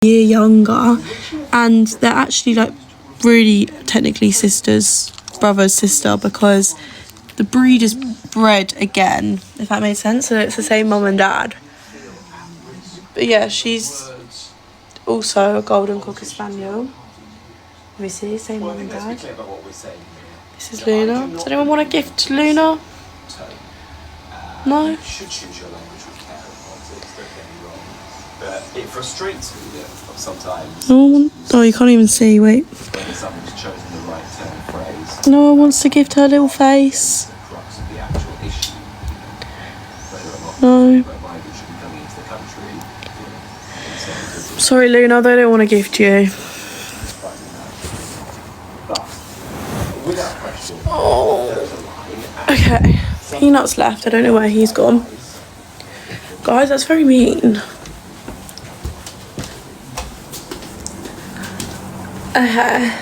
year younger, and they're actually like really technically sisters, brother, sister, because the breed is bred again, if that makes sense. So it's the same mum and dad. But yeah, she's also a golden cocker spaniel. Let me see, same mum and dad. This is Luna. Does anyone want a gift to Luna? No? But it frustrates me sometimes. Oh, you can't even see, wait. When someone's chosen the right phrase. No one wants to gift her little face. The crux of the actual issue. No. Migrants should be coming into the country. Sorry, Luna, they don't want to gift you. But without question, Oh. Okay. Peanut's left. I don't know where he's gone. Guys, that's very mean. Okay.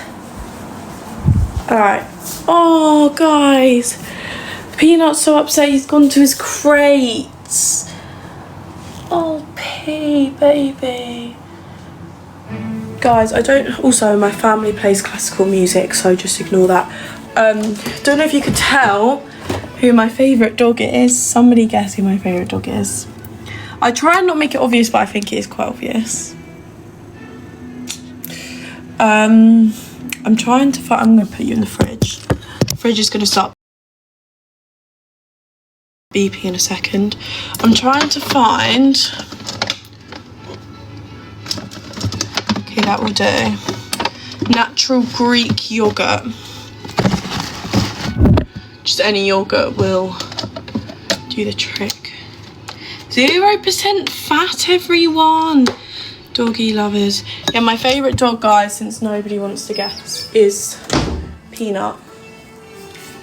Alright. Oh, guys. Peanut's so upset he's gone to his crates. Oh, P, baby. Guys, I don't... Also, my family plays classical music, so just ignore that. Don't know if you could tell who my favourite dog is. Somebody guess who my favourite dog is. I try and not make it obvious, but I think it is quite obvious. I'm trying to find... I'm going to put you in the fridge. The fridge is going to start beeping in a second. I'm trying to find... Okay, that will do. Natural Greek yogurt. Just any yogurt will do the trick. 0% fat, everyone. Doggy lovers. Yeah, my favourite dog, guys, since nobody wants to guess, is Peanut.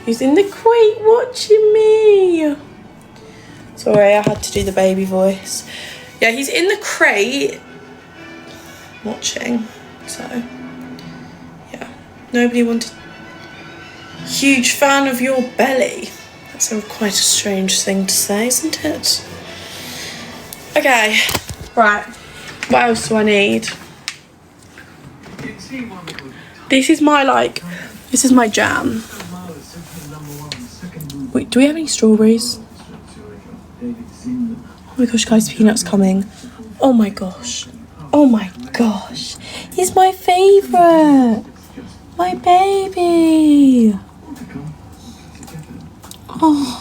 He's in the crate watching me. Sorry, I had to do the baby voice. Yeah, he's in the crate watching. So, yeah. Nobody wanted... Huge fan of your belly. That's quite a strange thing to say, isn't it? Okay, right. What else do I need? This is my this is my jam. Wait, do we have any strawberries? Oh my gosh, guys, Peanut's coming. Oh my gosh. Oh my gosh. He's my favourite. My baby. Oh.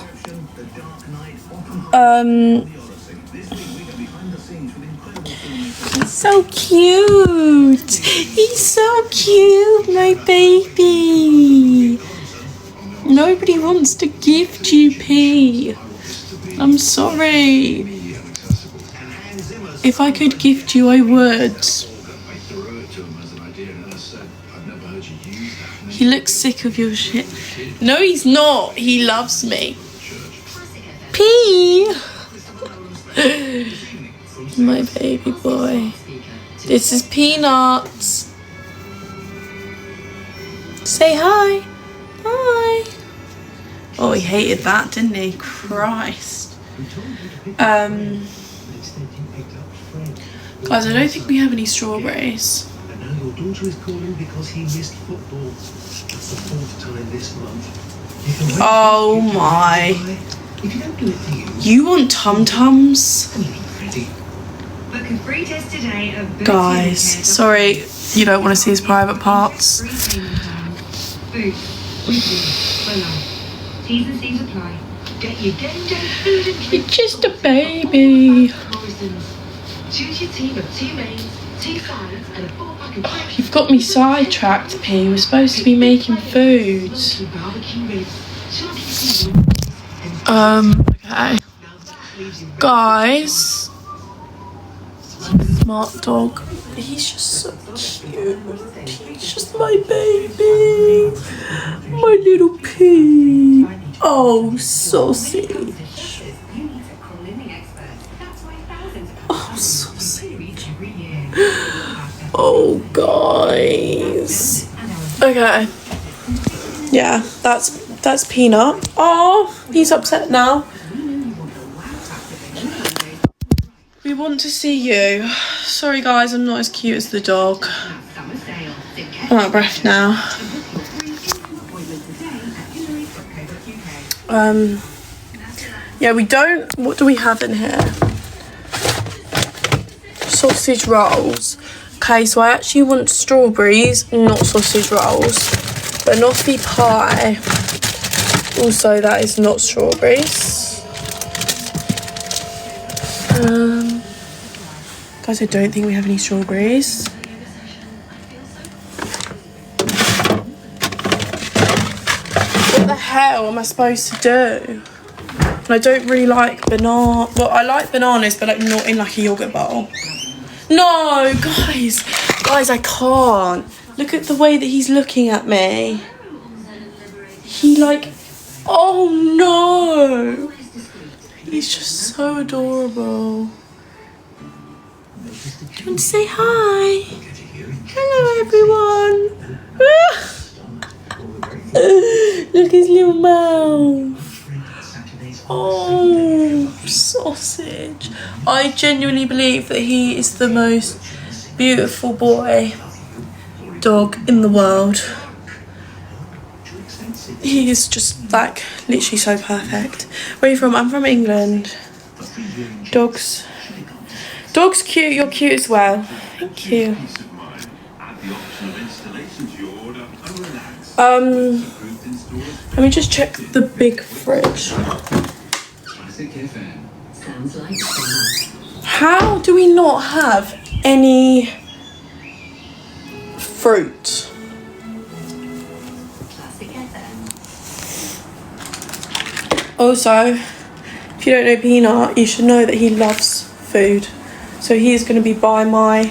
He's so cute. He's so cute, my baby. Nobody wants to gift you, P. I'm sorry. If I could gift you, I would. He looks sick of your shit. No, he's not. He loves me. P. My baby boy. This is Peanuts. Say hi. Hi. Oh, he hated that, didn't he? Christ. Guys, I don't think we have any strawberries. Your daughter is calling because he missed football. That's the 4th time this month. Oh my. If you don't do it for you want tum-tums? Book a free test today of Guys, sorry, you don't want to see his private parts. Food, for life. T's and C's apply. Get your food and drink. You're just a baby. Choose your team of 2 mains, 2 sides, and a 4-pack of fresh. You've got me sidetracked, P. We're supposed to be making food. Okay. Guys. Smart dog. He's just so cute. He's just my baby. My little P. Oh, sausage. Oh, sausage. Oh, guys. Okay. Yeah, that's Peanut. Oh, he's upset now. We we want to see you. Sorry guys, I'm not as cute as the dog. I'm out of breath now. Yeah, we don't... What do we have in here? Sausage rolls. Okay, so I actually want strawberries, not sausage rolls. Banoffee pie. Also, that is not strawberries. Guys, I don't think we have any strawberries. What the hell am I supposed to do? And I don't really like banana. Well, I like bananas, but like not in like a yogurt bowl. No, guys, I can't. Look at the way that he's looking at me. He like, oh no. He's just so adorable. Do you want to say hi? Hello, everyone. Look at his little mouth. Oh, sausage. I genuinely believe that he is the most beautiful dog in the world. He is just like literally so perfect. Where are you from? I'm from England. Dogs cute, you're cute as well. Thank you. Let me just check the big fridge. How do we not have any fruit? Also, if you don't know Peanut, you should know that he loves food. So he is going to be by my